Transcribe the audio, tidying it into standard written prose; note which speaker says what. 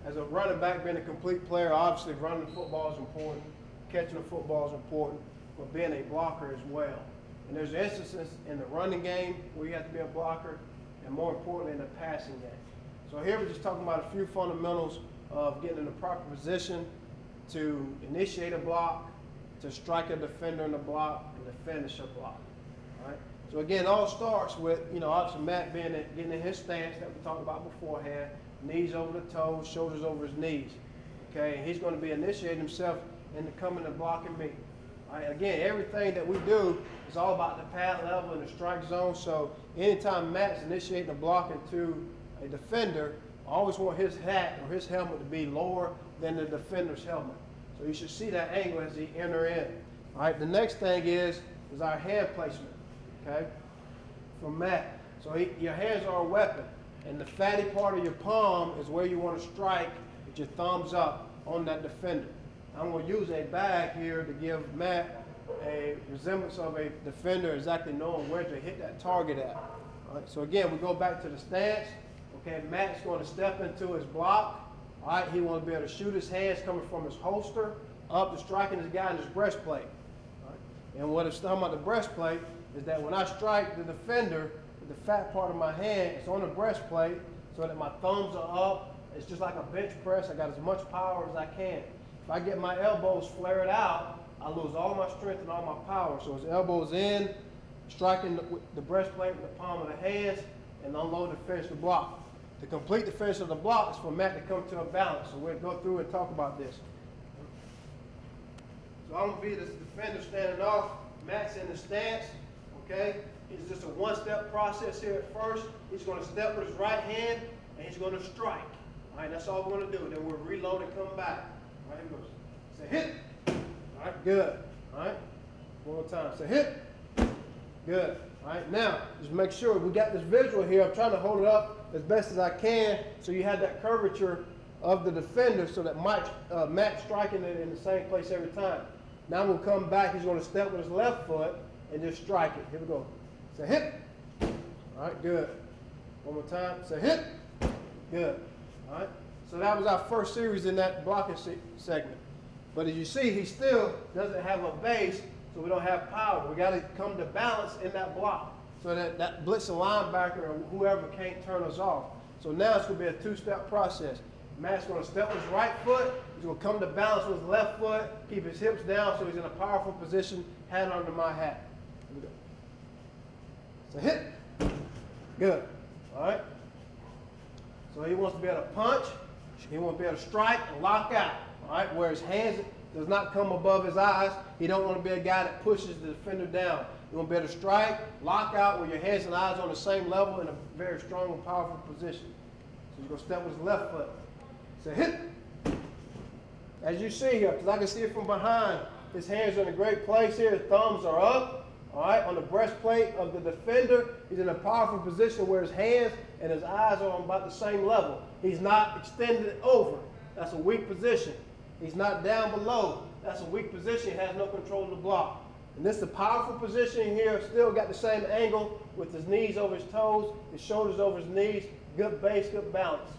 Speaker 1: as a running back, being a complete player, obviously running the football is important, catching the football is important, but being a blocker as well. And there's instances in the running game where you have to be a blocker, and more importantly in the passing game. So here we're just talking about a few fundamentals of getting in the proper position to initiate a block, to strike a defender in the block, and to finish a block. All right? So again, it all starts with, obviously Matt getting in his stance that we talked about beforehand, knees over the toes, shoulders over his knees. Okay, and he's going to be initiating himself into coming and blocking me. All right, again, everything that we do is all about the pad level and the strike zone. So anytime Matt's initiating a block into a defender, I always want his hat or his helmet to be lower than the defender's helmet. So you should see that angle as he enter in. All right, the next thing is our hand placement, okay, from Matt. So your hands are a weapon, and the fatty part of your palm is where you want to strike with your thumbs up on that defender. I'm going to use a bag here to give Matt a resemblance of a defender, exactly knowing where to hit that target at. All right, so again, we go back to the stance. Okay, Matt's going to step into his block. All right, he wants to be able to shoot his hands coming from his holster up to striking his guy in his breastplate. All right? And what it's talking about the breastplate is that when I strike the defender, the fat part of my hand is on the breastplate so that my thumbs are up. It's just like a bench press. I got as much power as I can. If I get my elbows flared out, I lose all my strength and all my power. So his elbows in, striking the breastplate with the palm of the hands, and unload to finish the block. To complete the finish of the block is for Matt to come to a balance. So we'll go through and talk about this. So I'm going to be this defender standing off. Matt's in the stance. Okay? It's just a one-step process here at first. He's going to step with his right hand, and he's going to strike. All right, that's all we're going to do. Then we'll reload and come back. All right, here goes. Say hit. All right, good. All right, one more time. Say hit. Good. All right, now, just make sure we got this visual here. I'm trying to hold it up as best as I can so you have that curvature of the defender so that Matt's striking it in the same place every time. Now we'll come back. He's going to step with his left foot and just strike it. Here we go. Say hit. All right, good. One more time. Say hit. Good. All right. So that was our first series in that blocking segment. But as you see, he still doesn't have a base, so we don't have power. We got to come to balance in that block so that blitzing linebacker or whoever can't turn us off. So now it's going to be a two-step process. Matt's going to step with his right foot. He's going to come to balance with his left foot, keep his hips down so he's in a powerful position, hand under my hat. Here we go. So hit. Good. All right. So he wants to be able to punch. He wants to be able to strike and lock out. All right. Where his hands does not come above his eyes. He don't want to be a guy that pushes the defender down. You want to be able to strike, lock out with your hands and eyes on the same level in a very strong and powerful position. So you're going to step with his left foot. So hit. As you see here, because I can see it from behind, his hands are in a great place here. His thumbs are up. All right, on the breastplate of the defender. He's in a powerful position where his hands and his eyes are on about the same level. He's not extended over. That's a weak position. He's not down below. That's a weak position. He has no control of the block. And this is a powerful position here. Still got the same angle with his knees over his toes, his shoulders over his knees. Good base, good balance.